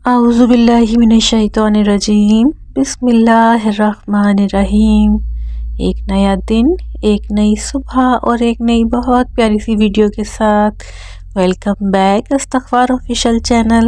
اعوذ باللہ من الشیطان الرجیم، بسم اللہ الرحمن الرحیم۔ ایک نیا دن، ایک نئی صبح اور ایک نئی بہت پیاری سی ویڈیو کے ساتھ ویلکم بیک استغفار آفیشیل چینل،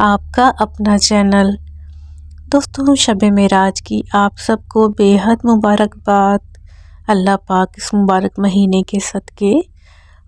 آپ کا اپنا چینل۔ دوستوں، شب معراج کی آپ سب کو بے حد مبارکباد۔ اللہ پاک اس مبارک مہینے کے صدقے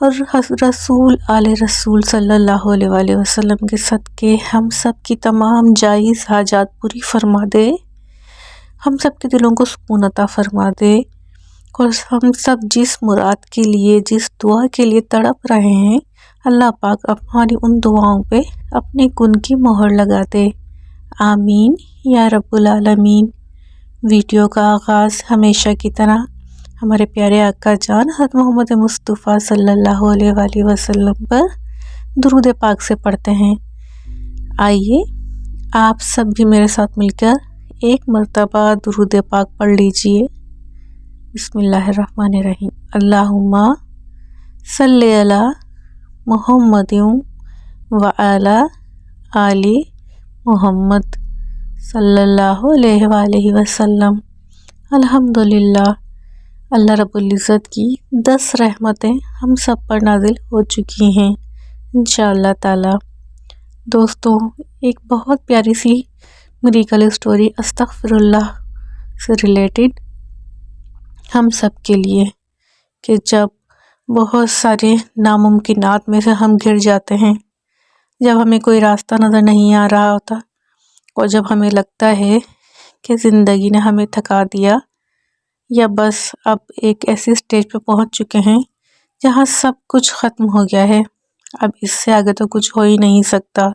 اور رسول آل رسول صلی اللہ علیہ وآلہ وسلم کے صدقے ہم سب کی تمام جائز حاجات پوری فرما دے، ہم سب کے دلوں کو سکون عطا فرما دے، اور ہم سب جس مراد کے لیے، جس دعا کے لیے تڑپ رہے ہیں، اللہ پاک ہماری ان دعاؤں پہ اپنے کن کی مہر لگا دے، آمین یا رب العالمین۔ ویڈیو کا آغاز ہمیشہ کی طرح ہمارے پیارے آقا جان حضرت محمد مصطفیٰ صلی اللہ علیہ وآلہ وسلم پر درود پاک سے پڑھتے ہیں۔ آئیے آپ سب بھی میرے ساتھ مل کر ایک مرتبہ درود پاک پڑھ لیجئے۔ بسم اللہ الرحمن الرحیم۔ اللہم صلی علی محمد وعلی آل محمد صلی اللہ علیہ وآلہ وسلم۔ الحمدللہ، اللہ رب العزت کی 10 رحمتیں ہم سب پر نازل ہو چکی ہیں انشاءاللہ تعالی۔ دوستوں، ایک بہت پیاری سی میریکل اسٹوری استغفر اللہ سے ریلیٹڈ ہم سب کے لیے، کہ جب بہت سارے ناممکنات میں سے ہم گر جاتے ہیں، جب ہمیں کوئی راستہ نظر نہیں آ رہا ہوتا، اور جب ہمیں لگتا ہے کہ زندگی نے ہمیں تھکا دیا، یا بس اب ایک ایسی سٹیج پہ پہنچ چکے ہیں جہاں سب کچھ ختم ہو گیا ہے، اب اس سے آگے تو کچھ ہو ہی نہیں سکتا،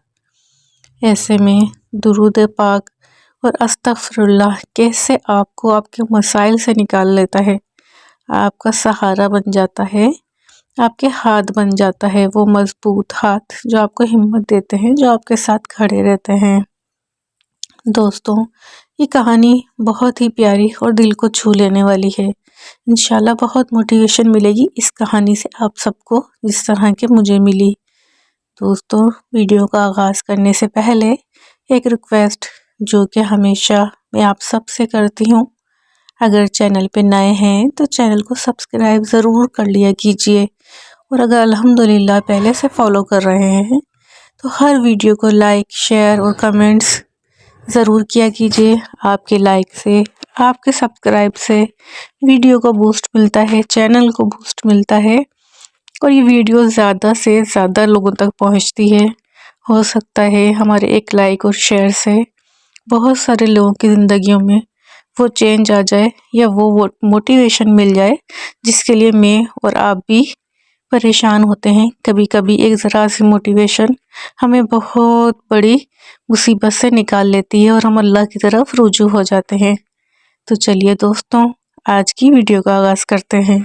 ایسے میں درود پاک اور استغفر اللہ کیسے آپ کو آپ کے مسائل سے نکال لیتا ہے، آپ کا سہارا بن جاتا ہے، آپ کے ہاتھ بن جاتا ہے، وہ مضبوط ہاتھ جو آپ کو ہمت دیتے ہیں، جو آپ کے ساتھ کھڑے رہتے ہیں۔ دوستوں، یہ کہانی بہت ہی پیاری اور دل کو چھو لینے والی ہے، انشاءاللہ بہت موٹیویشن ملے گی اس کہانی سے آپ سب کو، جس طرح کہ مجھے ملی۔ دوستوں، ویڈیو کا آغاز کرنے سے پہلے ایک ریکویسٹ جو کہ ہمیشہ میں آپ سب سے کرتی ہوں، اگر چینل پہ نئے ہیں تو چینل کو سبسکرائب ضرور کر لیا کیجئے، اور اگر الحمدللہ پہلے سے فالو کر رہے ہیں تو ہر ویڈیو کو لائک، شیئر اور کمنٹس ضرور کیا کیجئے۔ آپ کے لائک سے، آپ کے سبسکرائب سے ویڈیو کو بوسٹ ملتا ہے، چینل کو بوسٹ ملتا ہے، اور یہ ویڈیو زیادہ سے زیادہ لوگوں تک پہنچتی ہے۔ ہو سکتا ہے ہمارے ایک لائک اور شیئر سے بہت سارے لوگوں کی زندگیوں میں وہ چینج آ جائے، یا وہ موٹیویشن مل جائے جس کے لیے میں اور آپ بھی پریشان ہوتے ہیں۔ کبھی کبھی ایک ذرا سی موٹیویشن ہمیں بہت بڑی مصیبت سے نکال لیتی ہے، اور ہم اللہ کی طرف رجوع ہو جاتے ہیں۔ تو چلیے دوستوں، آج کی ویڈیو کا آغاز کرتے ہیں۔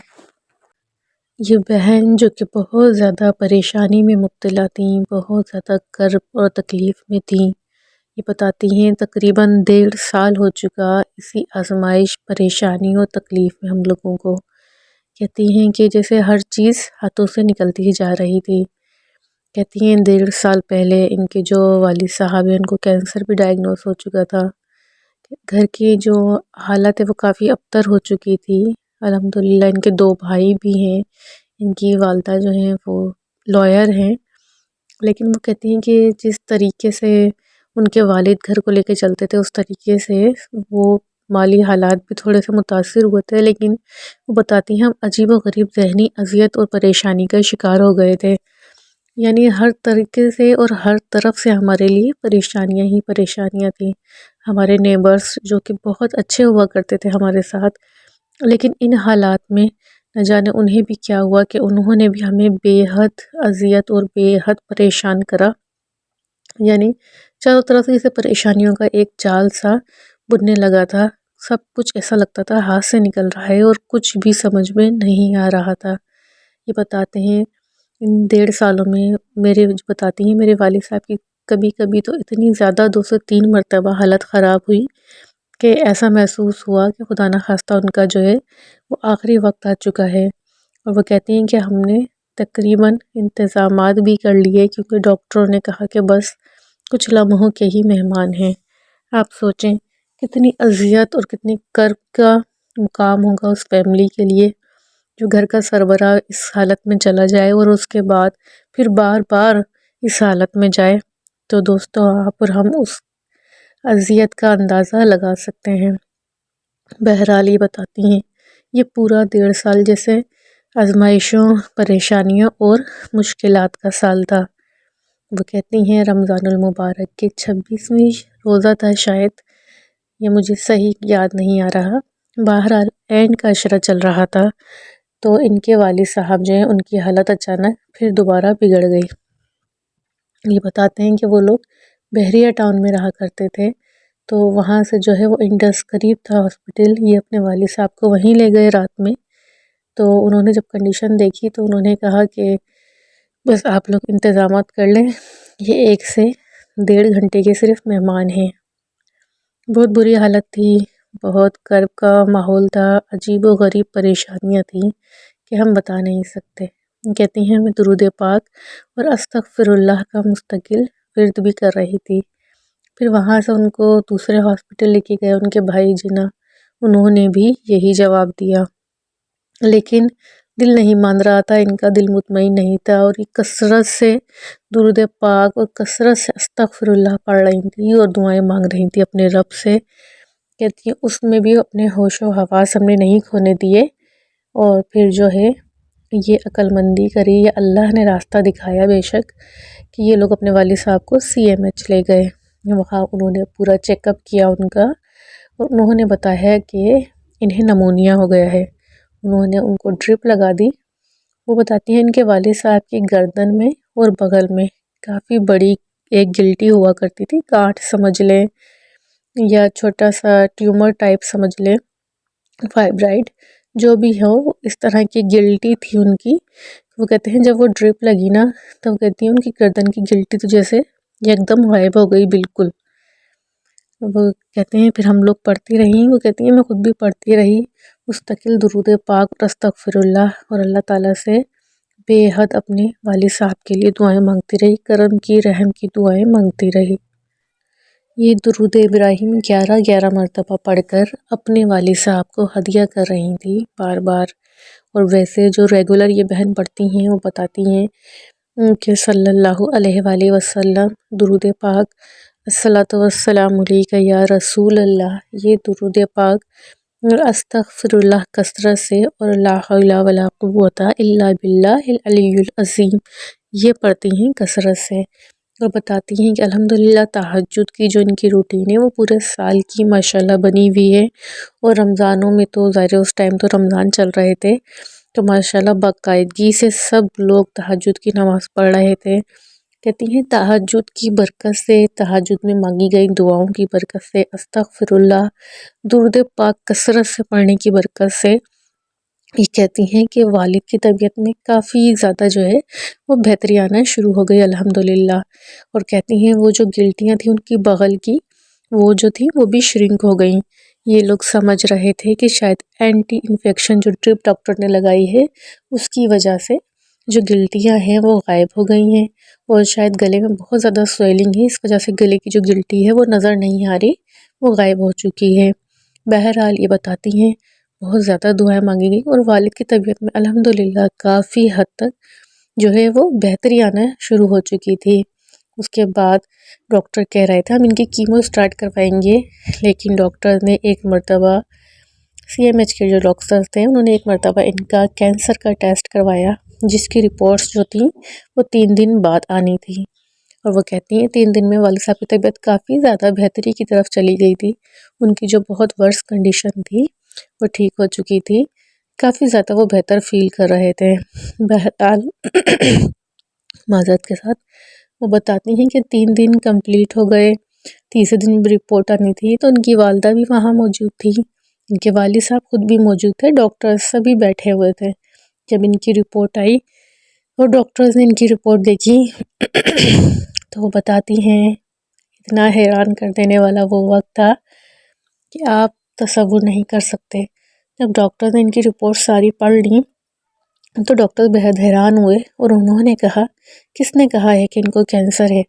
یہ بہن جو کہ بہت زیادہ پریشانی میں مبتلا تھیں، بہت زیادہ کرب اور تکلیف میں تھیں، یہ بتاتی ہیں تقریباً 1.5 سال ہو چکا اسی آزمائش، پریشانی اور تکلیف میں ہم لوگوں کو۔ کہتی ہیں کہ جیسے ہر چیز ہاتھوں سے نکلتی ہی جا رہی تھی۔ کہتی ہیں 1.5 سال پہلے ان کے جو والد صاحب ہیں، ان کو کینسر بھی ڈائگنوز ہو چکا تھا، گھر کی جو حالت ہے وہ کافی ابتر ہو چکی تھی۔ الحمدللہ ان کے 2 بھائی بھی ہیں، ان کی والدہ جو ہیں وہ لائر ہیں، لیکن وہ کہتی ہیں کہ جس طریقے سے ان کے والد گھر کو لے کے چلتے تھے، اس طریقے سے وہ مالی حالات بھی تھوڑے سے متاثر ہوئے تھے، لیکن وہ بتاتی ہیں ہم عجیب و غریب ذہنی اذیت اور پریشانی کا شکار ہو گئے تھے، یعنی ہر طریقے سے اور ہر طرف سے ہمارے لیے پریشانیاں ہی پریشانیاں تھیں۔ ہمارے نیبرز جو کہ بہت اچھے ہوا کرتے تھے ہمارے ساتھ، لیکن ان حالات میں نہ جانے انہیں بھی کیا ہوا کہ انہوں نے بھی ہمیں بے حد اذیت اور بے حد پریشان کرا، یعنی چاروں طرف سے اسے پریشانیوں کا ایک جال سا بننے لگا تھا، سب کچھ ایسا لگتا تھا ہاتھ سے نکل رہا ہے اور کچھ بھی سمجھ میں نہیں آ رہا تھا۔ یہ بتاتے ہیں ان 1.5 سالوں میں بتاتی ہیں میرے والد صاحب کی کبھی کبھی تو اتنی زیادہ 2 سے 3 مرتبہ حالت خراب ہوئی کہ ایسا محسوس ہوا کہ خدا نخواستہ ان کا جو ہے وہ آخری وقت آ چکا ہے، اور وہ کہتی ہیں کہ ہم نے تقریباً انتظامات بھی کر لیے، کیونکہ ڈاکٹروں نے کہا کہ بس کچھ لمحوں کے ہی مہمان ہیں۔ آپ سوچیں کتنی اذیت اور کتنی کرب کا مقام ہوگا اس فیملی کے لیے، جو گھر کا سربراہ اس حالت میں چلا جائے اور اس کے بعد پھر بار بار اس حالت میں جائے۔ تو دوستو آپ اور ہم اس اذیت کا اندازہ لگا سکتے ہیں۔ بہرحال یہ بتاتی ہیں یہ پورا 1.5 سال جیسے آزمائشوں، پریشانیوں اور مشکلات کا سال تھا۔ وہ کہتی ہیں رمضان المبارک کے 26ویں روزہ تھا شاید، یہ مجھے صحیح یاد نہیں آ رہا۔ بہرحال اینڈ کا عشرہ چل رہا تھا تو ان کے والد صاحب جو ہیں ان کی حالت اچانک پھر دوبارہ بگڑ گئی۔ یہ بتاتے ہیں کہ وہ لوگ بحریہ ٹاؤن میں رہا کرتے تھے، تو وہاں سے جو ہے وہ انڈس قریب تھا ہاسپٹل، یہ اپنے والد صاحب کو وہیں لے گئے رات میں۔ تو انہوں نے جب کنڈیشن دیکھی تو انہوں نے کہا کہ بس آپ لوگ انتظامات کر لیں، یہ 1 سے 1.5 گھنٹے کے صرف مہمان ہیں۔ بہت بری حالت تھی، بہت کرب کا ماحول تھا، عجیب و غریب پریشانیاں تھیں کہ ہم بتا نہیں سکتے۔ کہتی ہیں میں درود پاک اور استغفر اللہ کا مستقل ورد بھی کر رہی تھی۔ پھر وہاں سے ان کو دوسرے ہاسپٹل لے کے گئے ان کے بھائی جنا، انہوں نے بھی یہی جواب دیا، لیکن دل نہیں مان رہا تھا، ان کا دل مطمئن نہیں تھا، اور یہ کثرت سے درود پاک اور کثرت سے استغفر اللہ پڑھ رہی تھی اور دعائیں مانگ رہی تھی اپنے رب سے۔ کہتی ہیں اس میں بھی اپنے ہوش و حواس ہم نے نہیں کھونے دیے، اور پھر جو ہے یہ عقل مندی کری، یا اللہ نے راستہ دکھایا بے شک، کہ یہ لوگ اپنے والد صاحب کو CMH لے گئے۔ وہاں انہوں نے پورا چیک اپ کیا ان کا، اور انہوں نے بتایا کہ انہیں نمونیا ہو گیا ہے۔ انہوں نے ان کو ڈرپ لگا دی۔ وہ بتاتی ہیں ان کے والد صاحب کی گردن میں اور بغل میں کافی بڑی ایک گلٹی ہوا کرتی تھی، گانٹھ سمجھ لیں یا چھوٹا سا ٹیومر ٹائپ سمجھ لیں، فائبرائڈ جو بھی ہو، اس طرح کی گلٹی تھی ان کی۔ وہ کہتے ہیں جب وہ ڈرپ لگی نا، تو کہتی ہیں ان کی گردن کی گلٹی تو جیسے ایک دم غائب ہو گئی بالکل۔ وہ کہتے ہیں پھر ہم لوگ پڑھتی رہیں، وہ کہتی ہیں میں خود بھی پڑھتی رہی مستقل درود پاک اور استغفر اللہ، اور اللہ تعالیٰ سے بے حد اپنے والد صاحب کے لیے دعائیں مانگتی رہی، کرم کی رحم کی دعائیں مانگتی رہی۔ یہ درود ابراہیم 11 مرتبہ پڑھ کر اپنے والد صاحب کو ہدیہ کر رہی تھی بار بار۔ اور ویسے جو ریگولر یہ بہن پڑھتی ہیں وہ بتاتی ہیں کہ صلی اللہ علیہ وآلہ وسلم درود پاک، الصلاۃ والسلام علیک یا رسول اللہ، یہ درود پاک اور استغفر اللہ کثرت سے، اور لا حول ولا قوت الا باللہ العلی العظیم یہ پڑھتی ہیں کثرت سے۔ اور بتاتی ہیں کہ الحمدللہ تہجد کی جو ان کی روٹین ہے وہ پورے سال کی ماشاءاللہ بنی ہوئی ہے، اور رمضانوں میں تو ظاہر اس ٹائم تو رمضان چل رہے تھے تو ماشاءاللہ باقاعدگی سے سب لوگ تہجد کی نماز پڑھ رہے تھے۔ کہتی ہیں تہجد کی برکت سے، تہجد میں مانگی گئی دعاؤں کی برکت سے، استغفر اللہ درود پاک کثرت سے پڑھنے کی برکت سے، یہ کہتی ہیں کہ والد کی طبیعت میں کافی زیادہ جو ہے وہ بہتری آنا شروع ہو گئی الحمدللہ۔ اور کہتی ہیں وہ جو گلٹیاں تھیں ان کی بغل کی، وہ جو تھی وہ بھی شرنک ہو گئیں۔ یہ لوگ سمجھ رہے تھے کہ شاید اینٹی انفیکشن جو ڈرپ ڈاکٹر نے لگائی ہے اس کی وجہ سے جو گلٹیاں ہیں وہ غائب ہو گئی ہیں، اور شاید گلے میں بہت زیادہ سویلنگ ہے، اس وجہ سے گلے کی جو گلٹی ہے وہ نظر نہیں آ رہی، وہ غائب ہو چکی ہے۔ بہرحال یہ بتاتی ہیں بہت زیادہ دعائیں مانگی گئی، اور والد کی طبیعت میں الحمدللہ کافی حد تک جو ہے وہ بہتری آنا شروع ہو چکی تھی۔ اس کے بعد ڈاکٹر کہہ رہے تھے ہم ان کی کیمو سٹارٹ کروائیں گے، لیکن ڈاکٹر نے ایک مرتبہ CMH کے جو ڈاکٹر تھے انہوں نے ایک مرتبہ ان کا کینسر کا ٹیسٹ کروایا، جس کی رپورٹس جو تھیں وہ 3 دن بعد آنی تھی۔ اور وہ کہتی ہیں 3 دن میں والد صاحب کی طبیعت کافی زیادہ بہتری کی طرف چلی گئی تھی، ان کی جو بہت ورس کنڈیشن تھی وہ ٹھیک ہو چکی تھی، کافی زیادہ وہ بہتر فیل کر رہے تھے۔ بہرحال معذرت کے ساتھ وہ بتاتی ہیں کہ 3 دن کمپلیٹ ہو گئے، تیسرے دن بھی رپورٹ آنی تھی، تو ان کی والدہ بھی وہاں موجود تھی، ان کے والد صاحب خود بھی موجود تھے، ڈاکٹر سبھی بیٹھے ہوئے تھے۔ جب ان کی رپورٹ آئی اور ڈاکٹرز نے ان کی رپورٹ دیکھی تو وہ بتاتی ہیں اتنا حیران کر دینے والا وہ وقت تھا کہ آپ تصور نہیں کر سکتے۔ جب ڈاکٹر نے ان کی رپورٹ ساری پڑھ لی تو ڈاکٹر بہت حیران ہوئے، اور انہوں نے کہا کس نے کہا ہے کہ ان کو کینسر ہے؟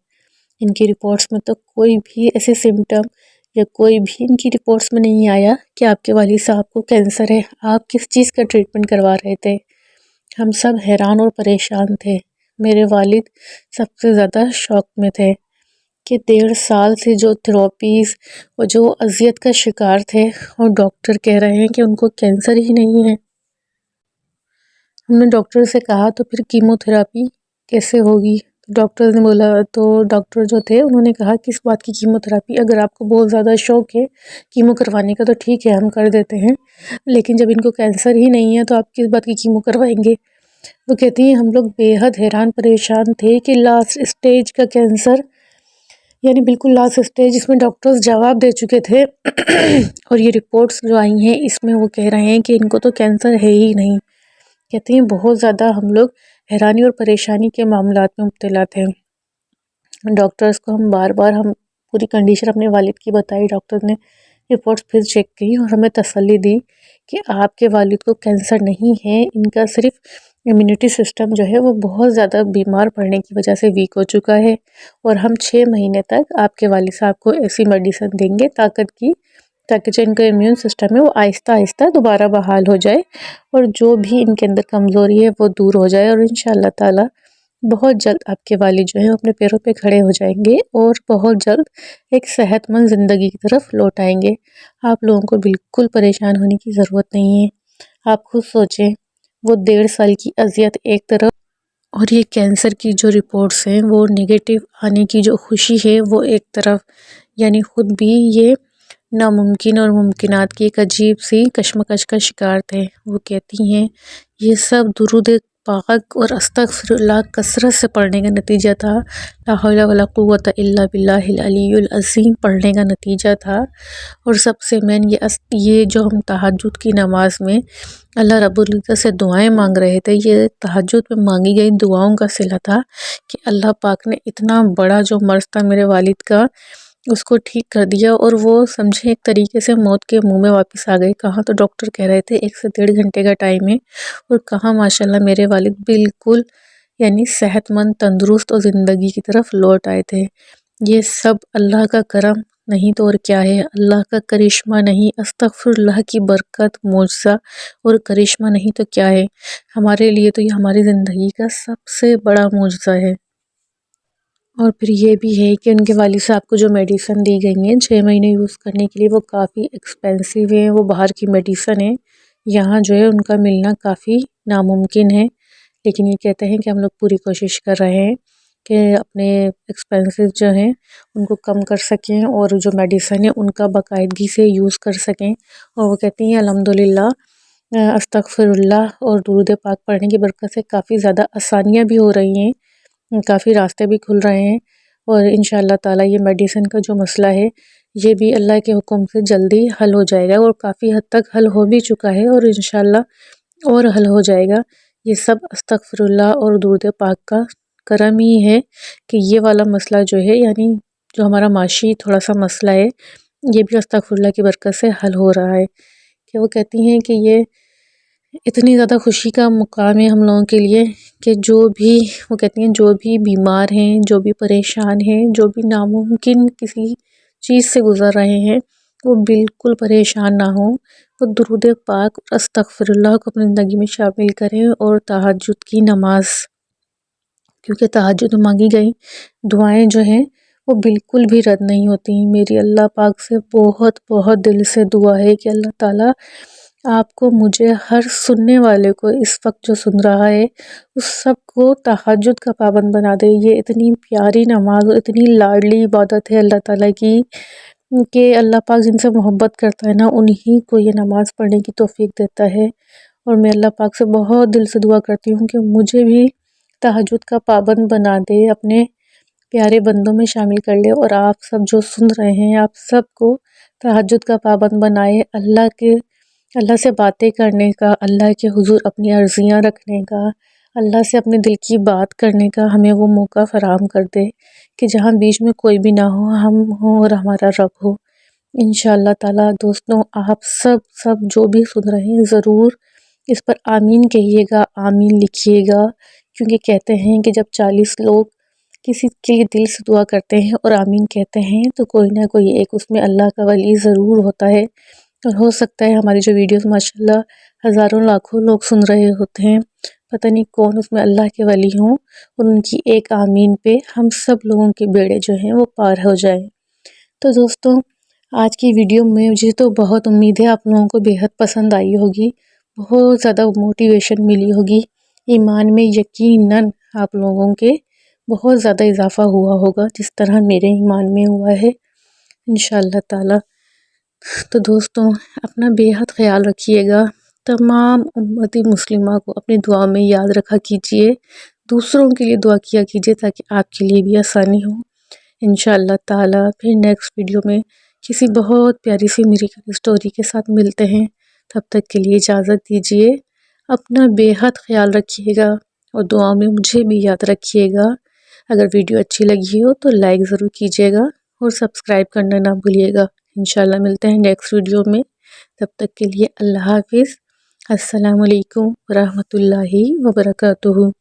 ان کی رپورٹس میں تو کوئی بھی ایسے سمٹم یا کوئی بھی ان کی رپورٹس میں نہیں آیا کہ آپ کے والد صاحب کو کینسر ہے۔ آپ کس چیز کا ٹریٹمنٹ کروا رہے تھے؟ ہم سب حیران اور پریشان تھے۔ میرے والد سب سے زیادہ شوق میں تھے کہ 1.5 سال سے جو تھراپیز اور جو اذیت کا شکار تھے، اور ڈاکٹر کہہ رہے ہیں کہ ان کو کینسر ہی نہیں ہے۔ ہم نے ڈاکٹر سے کہا تو پھر کیمو تھراپی کیسے ہوگی؟ ڈاکٹر نے بولا، تو ڈاکٹر جو تھے انہوں نے کہا کس بات کی کیمو تھراپی؟ اگر آپ کو بہت زیادہ شوق ہے کیمو کروانے کا تو ٹھیک ہے، ہم کر دیتے ہیں، لیکن جب ان کو کینسر ہی نہیں ہے تو آپ کس بات کی کیمو کروائیں گے؟ وہ کہتی ہیں ہم لوگ بے حد حیران پریشان تھے کہ لاسٹ اسٹیج کا کینسر، یعنی بالکل لاسٹ اسٹیج، اس میں ڈاکٹرز جواب دے چکے تھے اور یہ رپورٹس جو آئی ہیں اس میں وہ کہہ رہے ہیں کہ ان کو تو کینسر ہے ہی نہیں۔ کہتے ہیں بہت زیادہ ہم لوگ حیرانی اور پریشانی کے معاملات میں مبتلا تھے۔ ڈاکٹرز کو ہم پوری کنڈیشن اپنے والد کی بتائی، ڈاکٹر نے رپورٹس پھر چیک کی اور ہمیں تسلی دی کہ آپ کے والد کو کینسر نہیں ہے، ان کا صرف امیونٹی سسٹم جو ہے وہ بہت زیادہ بیمار پڑنے کی وجہ سے ویک ہو چکا ہے، اور ہم 6 مہینے تک آپ کے والد صاحب کو ایسی میڈیسن دیں گے طاقت کی، تاکہ جو ان کا امیون سسٹم ہے وہ آہستہ آہستہ دوبارہ بحال ہو جائے اور جو بھی ان کے اندر کمزوری ہے وہ دور ہو جائے، اور انشاءاللہ تعالی بہت جلد آپ کے والد جو ہیں اپنے پیروں پہ کھڑے ہو جائیں گے اور بہت جلد ایک صحت مند زندگی کی طرف لوٹ آئیں گے۔ آپ لوگوں کو بالکل پریشان ہونے کی ضرورت نہیں ہے۔ آپ خود سوچیں، وہ 1.5 سال کی اذیت ایک طرف، اور یہ کینسر کی جو رپورٹس ہیں وہ نیگیٹو آنے کی جو خوشی ہے وہ ایک طرف، یعنی خود بھی یہ ناممکن اور ممکنات کی ایک عجیب سی کشمکش کا شکار تھے۔ وہ کہتی ہیں یہ سب درود پاک اور استغفر اللہ کثرت سے پڑھنے کا نتیجہ تھا، لا حول ولا قوت الا باللہ العلی العظیم پڑھنے کا نتیجہ تھا، اور سب سے مین یہ جو ہم تہجد کی نماز میں اللہ رب العزت سے دعائیں مانگ رہے تھے، یہ تہجد میں مانگی گئی دعاؤں کا صلہ تھا کہ اللہ پاک نے اتنا بڑا جو مرض تھا میرے والد کا اس کو ٹھیک کر دیا، اور وہ سمجھے ایک طریقے سے موت کے منہ میں واپس آ گئے۔ کہاں تو ڈاکٹر کہہ رہے تھے 1 سے 1.5 گھنٹے کا ٹائم ہے، اور کہاں ماشاءاللہ میرے والد بالکل یعنی صحت مند، تندرست اور زندگی کی طرف لوٹ آئے تھے۔ یہ سب اللہ کا کرم نہیں تو اور کیا ہے، اللہ کا کرشمہ نہیں، استغفر اللہ کی برکت، معجزہ اور کرشمہ نہیں تو کیا ہے؟ ہمارے لیے تو یہ ہماری زندگی کا سب سے بڑا معجزہ ہے۔ اور پھر یہ بھی ہے کہ ان کے والد صاحب کو جو میڈیسن دی گئی ہیں 6 مہینے یوز کرنے کے لیے، وہ کافی ایکسپینسو ہیں، وہ باہر کی میڈیسن ہیں، یہاں جو ہے ان کا ملنا کافی ناممکن ہے، لیکن یہ کہتے ہیں کہ ہم لوگ پوری کوشش کر رہے ہیں کہ اپنے ایکسپینسز جو ہیں ان کو کم کر سکیں، اور جو میڈیسن ہے ان کا باقاعدگی سے یوز کر سکیں۔ اور وہ کہتی ہیں الحمدللہ استغفر اللہ اور درود پاک پڑھنے کی برکت سے کافی زیادہ آسانیاں بھی ہو رہی ہیں، کافی راستے بھی کھل رہے ہیں، اور انشاءاللہ تعالی یہ میڈیسن کا جو مسئلہ ہے یہ بھی اللہ کے حکم سے جلدی حل ہو جائے گا، اور کافی حد تک حل ہو بھی چکا ہے، اور انشاءاللہ اور حل ہو جائے گا۔ یہ سب استغفر اللہ اور درود پاک کا کرم ہی ہے کہ یہ والا مسئلہ جو ہے، یعنی جو ہمارا معاشی تھوڑا سا مسئلہ ہے، یہ بھی استغفر اللہ کی برکت سے حل ہو رہا ہے۔ کہ وہ کہتی ہیں کہ یہ اتنی زیادہ خوشی کا مقام ہے ہم لوگوں کے لیے کہ جو بھی، وہ کہتی ہیں جو بھی بیمار ہیں، جو بھی پریشان ہیں، جو بھی ناممکن کسی چیز سے گزر رہے ہیں، وہ بالکل پریشان نہ ہوں، وہ درود پاک اور استغفر اللہ کو اپنی زندگی میں شامل کریں، اور تہجد کی نماز، کیونکہ تہجد میں مانگی گئی دعائیں جو ہیں وہ بالکل بھی رد نہیں ہوتی ہیں۔ میری اللہ پاک سے بہت بہت دل سے دعا ہے کہ اللہ تعالیٰ آپ کو، مجھے، ہر سننے والے کو اس وقت جو سن رہا ہے اس سب کو تہجد کا پابند بنا دے۔ یہ اتنی پیاری نماز اور اتنی لاڈلی عبادت ہے اللہ تعالیٰ کی کہ اللہ پاک جن سے محبت کرتا ہے نا انہی کو یہ نماز پڑھنے کی توفیق دیتا ہے، اور میں اللہ پاک سے بہت دل سے دعا کرتی ہوں کہ مجھے بھی تہجد کا پابند بنا دے، اپنے پیارے بندوں میں شامل کر لے، اور آپ سب جو سن رہے ہیں آپ سب کو تہجد کا پابند بنائے، اللہ سے باتیں کرنے کا، اللہ کے حضور اپنی عرضیاں رکھنے کا، اللہ سے اپنے دل کی بات کرنے کا ہمیں وہ موقع فراہم کر دے کہ جہاں بیچ میں کوئی بھی نہ ہو، ہم ہوں اور ہمارا رب ہو۔ انشاءاللہ تعالیٰ دوستوں، آپ سب جو بھی سن رہے ہیں ضرور اس پر آمین کہیے گا، آمین لکھیے گا، کیونکہ کہتے ہیں کہ جب 40 لوگ کسی کے لیے دل سے دعا کرتے ہیں اور آمین کہتے ہیں تو کوئی نہ کوئی ایک اس میں اللہ کا ولی ضرور ہوتا ہے، اور ہو سکتا ہے ہماری جو ویڈیوز ماشاءاللہ ہزاروں لاکھوں لوگ سن رہے ہوتے ہیں، پتہ نہیں کون اس میں اللہ کے ولی ہوں، اور ان کی ایک آمین پہ ہم سب لوگوں کے بیڑے جو ہیں وہ پار ہو جائیں۔ تو دوستوں، آج کی ویڈیو میں مجھے تو بہت امید ہے آپ لوگوں کو بیحد پسند آئی ہوگی، بہت زیادہ موٹیویشن ملی ہوگی، ایمان میں یقیناً آپ لوگوں کے بہت زیادہ اضافہ ہوا ہوگا جس طرح میرے ایمان میں ہوا ہے انشاءاللہ تعالی۔ تو دوستوں، اپنا بیحد خیال رکھیے گا، تمام امتی مسلمہ کو اپنی دعا میں یاد رکھا کیجئے، دوسروں کے لیے دعا کیا کیجئے تاکہ آپ کے لیے بھی آسانی ہو انشاءاللہ تعالی۔ پھر نیکسٹ ویڈیو میں کسی بہت پیاری سی میریکل اسٹوری کے ساتھ ملتے ہیں، تب تک کے لیے اجازت دیجئے، اپنا بیحد خیال رکھیے گا اور دعا میں مجھے بھی یاد رکھیے گا۔ اگر ویڈیو اچھی لگی ہو تو لائک ضرور کیجئے گا اور سبسکرائب کرنا نہ بھولیے گا۔ انشاءاللہ ملتے ہیں نیکسٹ ویڈیو میں، تب تک کے لیے اللہ حافظ۔ السلام علیکم ورحمۃ اللہ وبرکاتہ۔